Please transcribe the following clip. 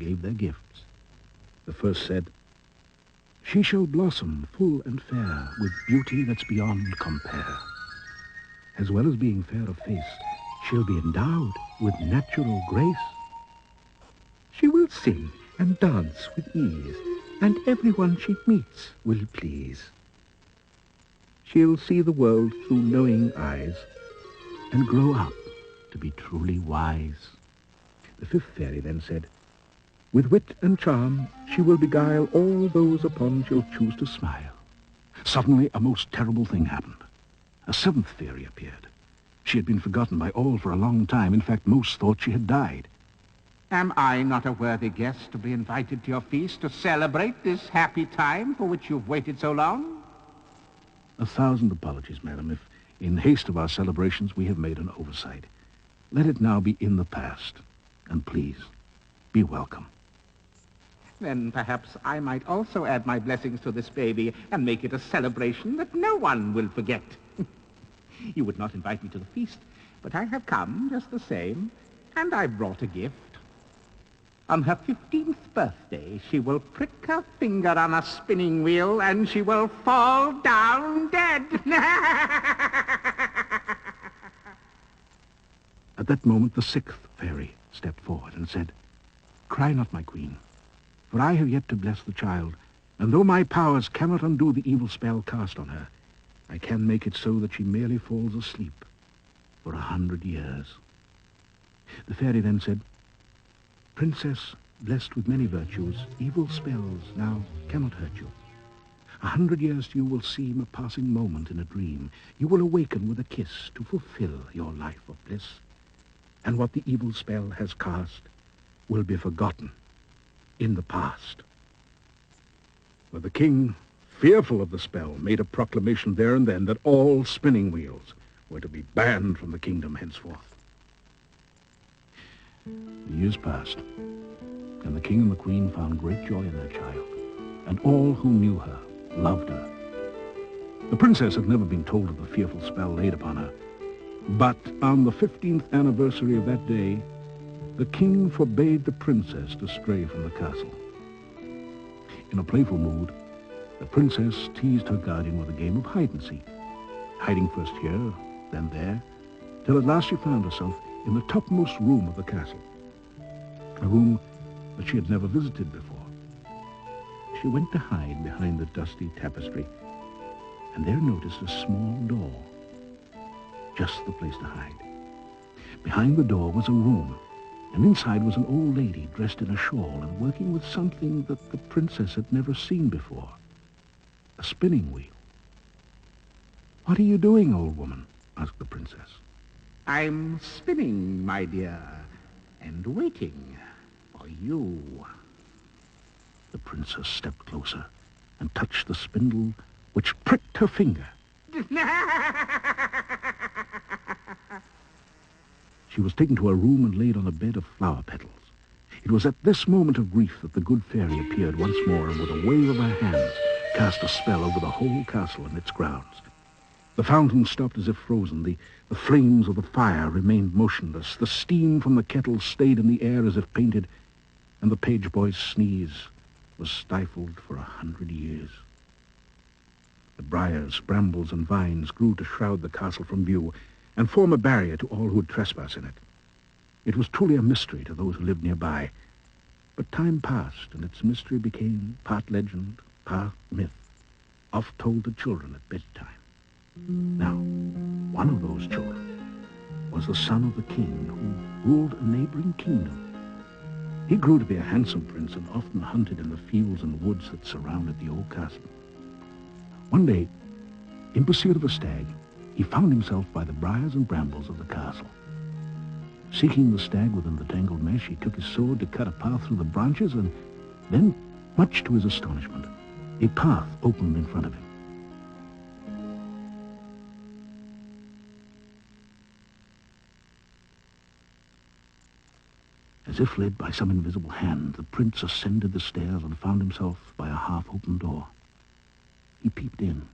gave their gifts. The first said, "She shall blossom full and fair, with beauty that's beyond compare. As well as being fair of face, she'll be endowed with natural grace. She will sing and dance with ease, and everyone she meets will please. She'll see the world through knowing eyes, and grow up to be truly wise." The fifth fairy then said, "With wit and charm she will beguile all those upon she'll choose to smile." Suddenly a most terrible thing happened. A seventh fairy appeared. She had been forgotten by all for a long time. In fact, most thought she had died. "Am I not a worthy guest to be invited to your feast to celebrate this happy time for which you've waited so long?" "1,000 apologies, madam, if in haste of our celebrations we have made an oversight. Let it now be in the past, and please, be welcome." "Then perhaps I might also add my blessings to this baby and make it a celebration that no one will forget. You would not invite me to the feast, but I have come just the same, and I brought a gift. On her 15th birthday, she will prick her finger on a spinning wheel and she will fall down dead." At that moment the sixth fairy stepped forward and said, "Cry not, my queen, for I have yet to bless the child, and though my powers cannot undo the evil spell cast on her, I can make it so that she merely falls asleep for 100 years." The fairy then said, "Princess, blessed with many virtues, evil spells now cannot hurt you. 100 years to you will seem a passing moment in a dream. You will awaken with a kiss to fulfill your life of bliss, and what the evil spell has cast will be forgotten in the past." But the king, fearful of the spell, made a proclamation there and then that all spinning wheels were to be banned from the kingdom henceforth. The years passed, and the king and the queen found great joy in their child, and all who knew her loved her. The princess had never been told of the fearful spell laid upon her, but on the 15th anniversary of that day, the king forbade the princess to stray from the castle. In a playful mood, the princess teased her guardian with a game of hide-and-seek, hiding first here, then there, till at last she found herself in the topmost room of the castle, a room that she had never visited before. She went to hide behind the dusty tapestry, and there noticed a small door, just the place to hide. Behind the door was a room, and inside was an old lady dressed in a shawl and working with something that the princess had never seen before, a spinning wheel. "What are you doing, old woman?" asked the princess. "I'm spinning, my dear, and waiting for you." The princess stepped closer and touched the spindle, which pricked her finger. She was taken to her room and laid on a bed of flower petals. It was at this moment of grief that the good fairy appeared once more, and with a wave of her hands cast a spell over the whole castle and its grounds. The fountain stopped as if frozen. The flames of the fire remained motionless. The steam from the kettle stayed in the air as if painted, and the page boy's sneeze was stifled for 100 years. The briars, brambles, and vines grew to shroud the castle from view and form a barrier to all who would trespass in it. It was truly a mystery to those who lived nearby, but time passed, and its mystery became part legend, part myth, oft told to children at bedtime. Now, one of those children was the son of the king who ruled a neighboring kingdom. He grew to be a handsome prince and often hunted in the fields and woods that surrounded the old castle. One day, in pursuit of a stag, he found himself by the briars and brambles of the castle. Seeking the stag within the tangled mesh, he took his sword to cut a path through the branches, and then, much to his astonishment, a path opened in front of him. As if led by some invisible hand, the prince ascended the stairs and found himself by a half-open door. He peeped in